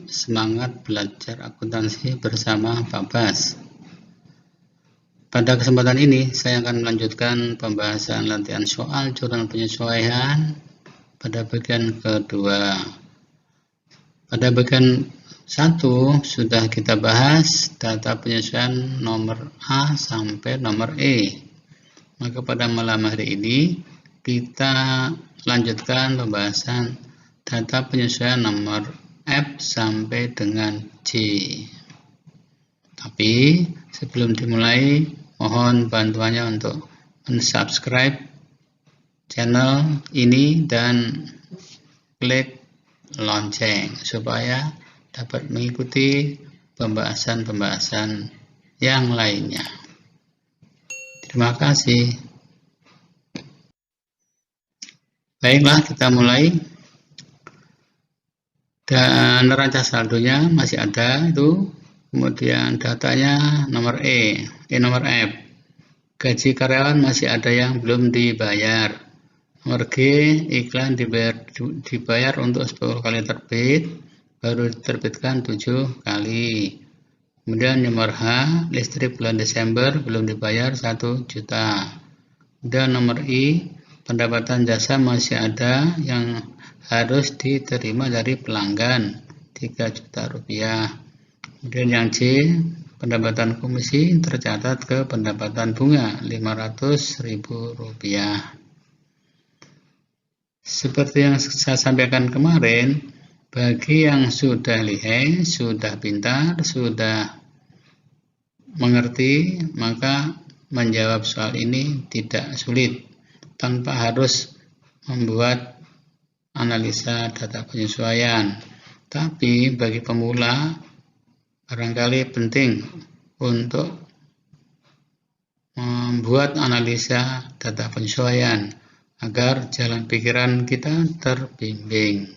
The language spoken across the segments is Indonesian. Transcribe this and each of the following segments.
semangat belajar akuntansi bersama Pak Bas. Pada kesempatan ini, saya akan melanjutkan pembahasan latihan soal jurnal penyesuaian pada bagian kedua. Pada bagian 1 sudah kita bahas data penyesuaian nomor A sampai nomor E. Maka pada malam hari ini, kita lanjutkan pembahasan data penyesuaian nomor F sampai dengan J. Tapi sebelum dimulai, mohon bantuannya untuk mensubscribe channel ini dan klik lonceng supaya dapat mengikuti pembahasan-pembahasan yang lainnya. Terima kasih. Baiklah, kita mulai. Dan neraca saldonya masih ada itu, kemudian datanya nomor nomor F. Gaji karyawan masih ada yang belum dibayar. Nomor G, iklan dibayar untuk 10 kali terbit, baru diterbitkan 7 kali. Kemudian nomor H, listrik bulan Desember belum dibayar 1 juta. Dan nomor I, pendapatan jasa masih ada yang harus diterima dari pelanggan 3 juta rupiah. Kemudian yang C, pendapatan komisi tercatat ke pendapatan bunga 500.000 rupiah. Seperti yang saya sampaikan kemarin, bagi yang sudah lihai, sudah pintar, sudah mengerti, maka menjawab soal ini tidak sulit tanpa harus membuat analisa data penyesuaian. Tapi bagi pemula barangkali penting untuk membuat analisa data penyesuaian agar jalan pikiran kita terbimbing.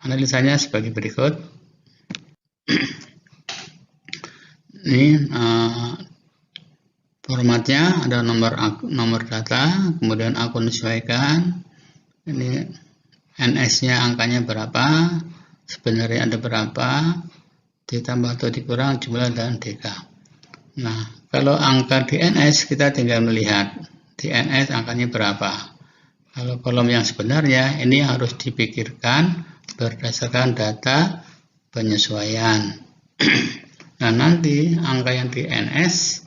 Analisanya sebagai berikut. Ini formatnya ada nomor data, kemudian akun disesuaikan. Ini NS-nya angkanya berapa, sebenarnya ada berapa, ditambah atau dikurang jumlah dan DK. Nah, kalau angka di NS kita tinggal melihat di NS angkanya berapa. Kalau kolom yang sebenarnya ini harus dipikirkan berdasarkan data penyesuaian. Nah, nanti angka yang di NS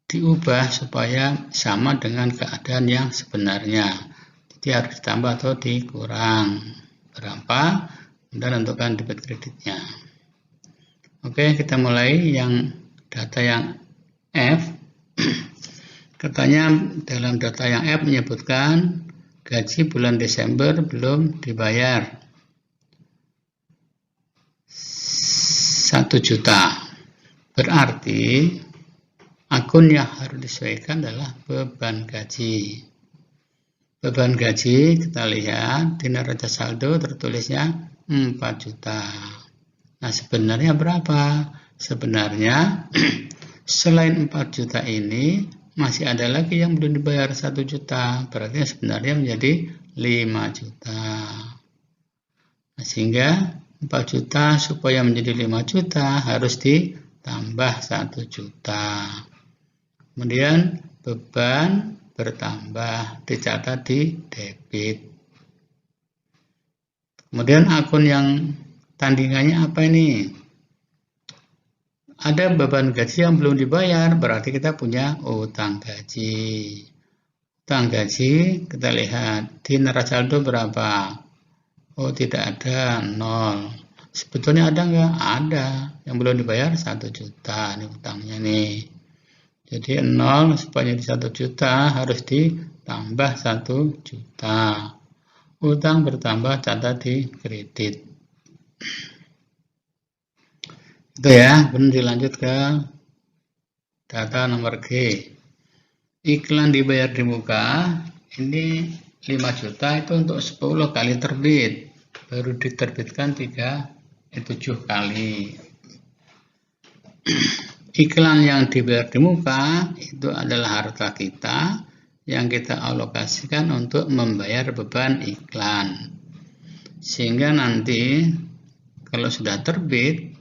diubah supaya sama dengan keadaan yang sebenarnya. Jadi harus ditambah atau dikurang berapa, dan tentukan debit kreditnya. Oke, kita mulai yang data yang F. Katanya dalam data yang F menyebutkan gaji bulan Desember belum dibayar 1 juta. Berarti akun yang harus disesuaikan adalah beban gaji. Beban gaji kita lihat di neraca saldo tertulisnya 4 juta. Nah, sebenarnya berapa? Sebenarnya selain 4 juta ini masih ada lagi yang belum dibayar 1 juta. Berarti sebenarnya menjadi 5 juta. Nah, sehingga 4 juta supaya menjadi 5 juta harus ditambah 1 juta. Kemudian beban bertambah, dicatat di debit. Kemudian akun yang tandingannya apa ini? Ada beban gaji yang belum dibayar, berarti kita punya utang gaji. Utang gaji kita lihat di neraca saldo berapa? Oh, tidak ada, 0. Sebetulnya ada nggak? Ada. Yang belum dibayar 1 juta, ini utangnya nih. Jadi 0 supaya di 1 juta harus ditambah 1 juta. Utang bertambah, catat di kredit. Itu ya, kemudian dilanjut ke data nomor G. Iklan dibayar di muka, ini 5 juta itu untuk 10 kali terbit. Baru diterbitkan 7 kali. Iklan yang dibayar di muka itu adalah harta kita yang kita alokasikan untuk membayar beban iklan. Sehingga nanti kalau sudah terbit,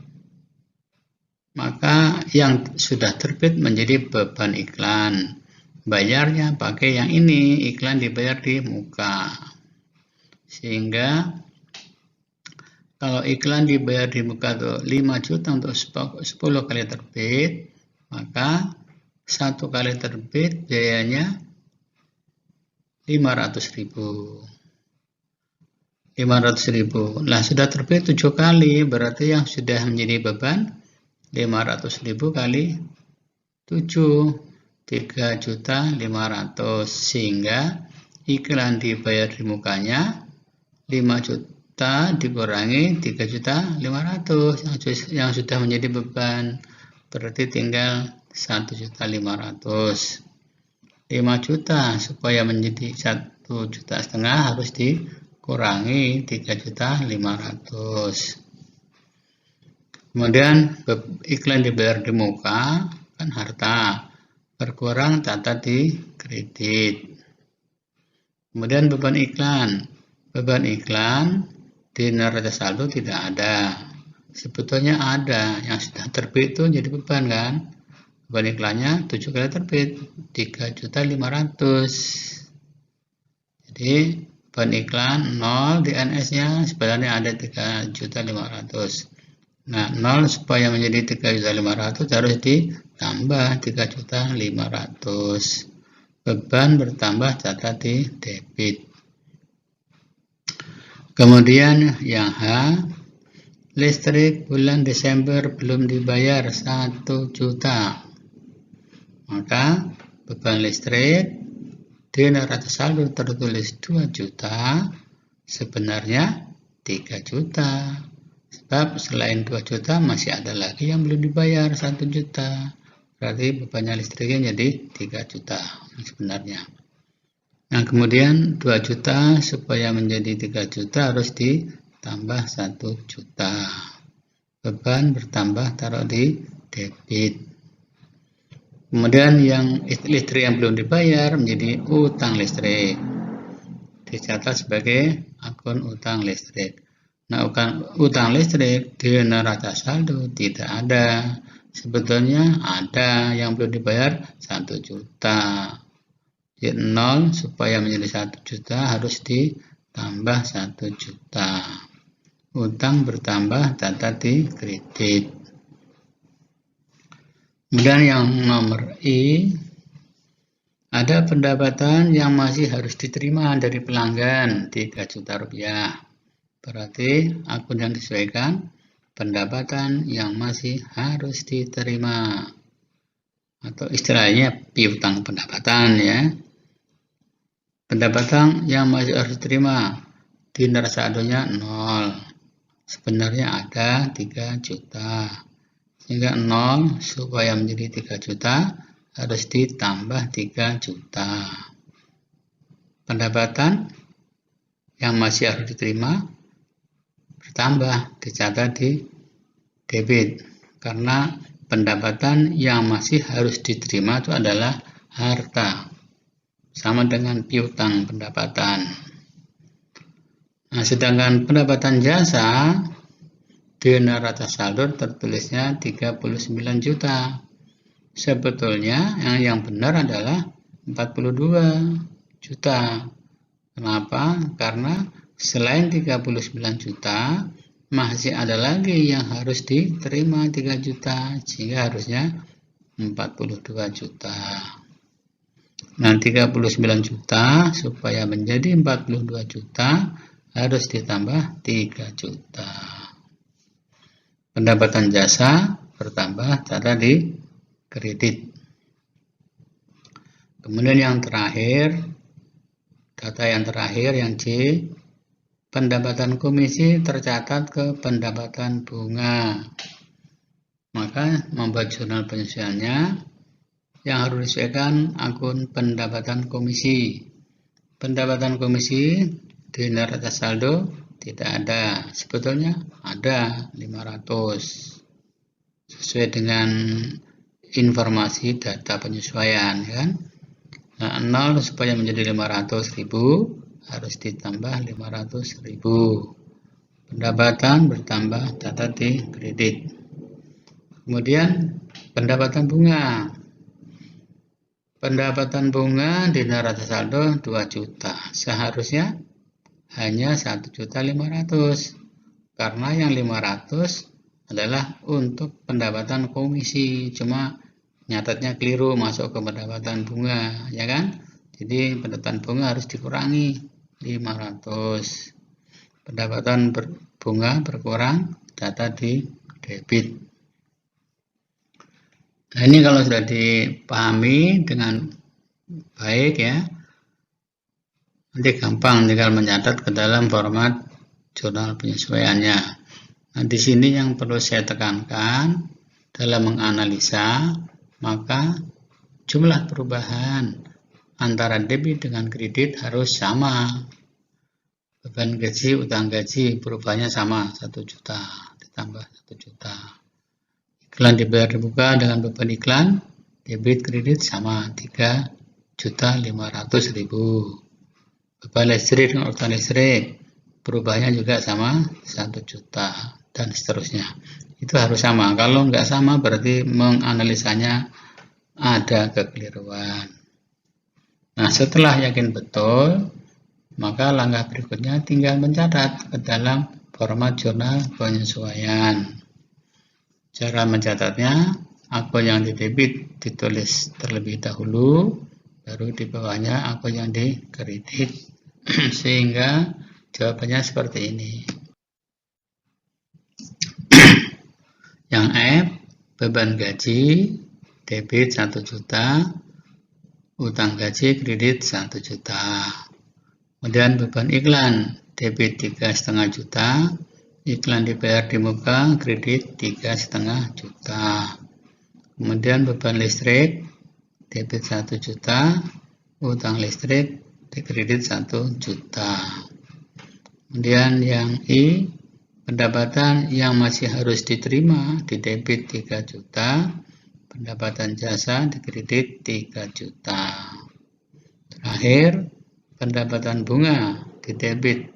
maka yang sudah terbit menjadi beban iklan. Bayarnya pakai yang ini, iklan dibayar di muka. Sehingga kalau iklan dibayar di muka itu 5 juta untuk 10 kali terbit, maka 1 kali terbit biayanya 500.000. 500.000. Nah, sudah terbit 7 kali, berarti yang sudah menjadi beban 500.000 kali 7. 3.500.000, sehingga iklan dibayar di mukanya 5 juta dikurangi 3.500.000 yang sudah menjadi beban, berarti tinggal 1.500.000. 5 juta supaya menjadi 1,5 juta harus dikurangi 3.500.000. Kemudian iklan dibayar di muka kan harta, berkurang catat di kredit. Kemudian beban iklan di neraca saldo tidak ada. Sebetulnya ada, yang sudah terbit itu jadi beban kan. Beban iklannya 7 kali terbit 3.500.000. Jadi beban iklan 0 di NS-nya sebenarnya ada 3.500.000. Nah, 0 supaya menjadi 3.500.000 harus ditambah 3.500.000. Beban bertambah catat di debit. Kemudian yang H, listrik bulan Desember belum dibayar 1 juta. Maka beban listrik di neraca saldo tertulis 2 juta, sebenarnya 3 juta. Sebab selain 2 juta masih ada lagi yang belum dibayar 1 juta. Berarti bebannya listriknya jadi 3 juta sebenarnya. Nah, kemudian 2 juta supaya menjadi 3 juta harus ditambah 1 juta. Beban bertambah taruh di debit. Kemudian yang listrik yang belum dibayar menjadi utang listrik. Dicatat sebagai akun utang listrik. Nah, utang listrik di neraca saldo tidak ada. Sebetulnya ada yang belum dibayar 1 juta. Jadi 0 supaya menjadi 1 juta harus ditambah 1 juta. Utang bertambah catat di kredit. Kemudian yang nomor I, ada pendapatan yang masih harus diterima dari pelanggan 3 juta rupiah. Berarti akun yang disesuaikan pendapatan yang masih harus diterima, atau istilahnya piutang pendapatan ya. Pendapatan yang masih harus diterima di neraca saldonya 0. Sebenarnya ada 3 juta. Sehingga 0 supaya menjadi 3 juta harus ditambah 3 juta. Pendapatan yang masih harus diterima bertambah, dicatat di debit, karena pendapatan yang masih harus diterima itu adalah harta, sama dengan piutang pendapatan. Nah, sedangkan pendapatan jasa di neraca saldo tertulisnya 39 juta. Sebetulnya yang benar adalah 42 juta. Kenapa? Karena selain 39 juta, masih ada lagi yang harus diterima 3 juta, sehingga harusnya 42 juta. Nah, 39 juta supaya menjadi 42 juta harus ditambah 3 juta. Pendapatan jasa bertambah cara di kredit. Kemudian yang terakhir, data yang terakhir yang C, pendapatan komisi tercatat ke pendapatan bunga. Maka membuat jurnal penyesuaiannya yang harus disesuaikan akun pendapatan komisi. Pendapatan komisi di neraca saldo tidak ada. Sebetulnya ada 500 sesuai dengan informasi data penyesuaian kan. Nah, 0 supaya menjadi 500.000 harus ditambah 500.000. pendapatan bertambah catat di kredit. Kemudian pendapatan bunga. Pendapatan bunga di neraca saldo 2 juta. Seharusnya hanya 1.500.000 karena yang 500 adalah untuk pendapatan komisi, cuma nyatatnya keliru masuk ke pendapatan bunga, ya kan? Jadi pendapatan bunga harus dikurangi 500. Pendapatan bunga berkurang, data di debit. Nah, ini kalau sudah dipahami dengan baik ya, nanti gampang tinggal mencatat ke dalam format jurnal penyesuaiannya. Nah, di sini yang perlu saya tekankan dalam menganalisa, maka jumlah perubahan antara debit dengan kredit harus sama. Beban gaji, utang gaji perubahannya sama, 1 juta ditambah 1 juta. Iklan dibayar dibuka dengan beban iklan, debit kredit sama 3.500.000. Beban listrik dengan utang listrik perubahannya juga sama 1 juta dan seterusnya. Itu harus sama. Kalau nggak sama berarti menganalisanya ada kekeliruan. Nah, setelah yakin betul, maka langkah berikutnya tinggal mencatat ke dalam format jurnal penyesuaian. Cara mencatatnya, akun yang didebit ditulis terlebih dahulu, baru di bawahnya akun yang dikredit, sehingga jawabannya seperti ini. Yang F, beban gaji, debit 1 juta, utang gaji kredit 1 juta. Kemudian beban iklan, debit 3,5 juta, iklan dibayar di muka, kredit 3,5 juta. Kemudian beban listrik, debit 1 juta, utang listrik, kredit 1 juta. Kemudian yang I, pendapatan yang masih harus diterima, di debit 3 juta, pendapatan jasa di kredit 3 juta. Terakhir, pendapatan bunga di debit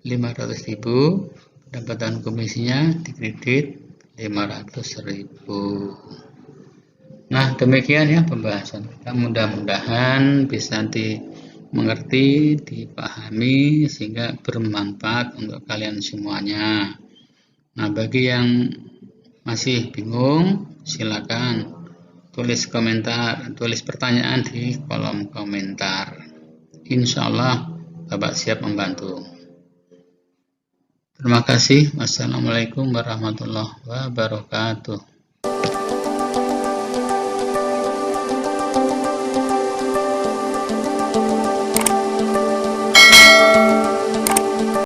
500.000, pendapatan komisinya di kredit 500.000. Nah, demikian ya pembahasan kita. Mudah-mudahan bisa dimengerti, dipahami sehingga bermanfaat untuk kalian semuanya. Nah, bagi yang masih bingung, silakan tulis komentar, tulis pertanyaan di kolom komentar. Insya Allah Bapak siap membantu. Terima kasih. Wassalamualaikum warahmatullahi wabarakatuh.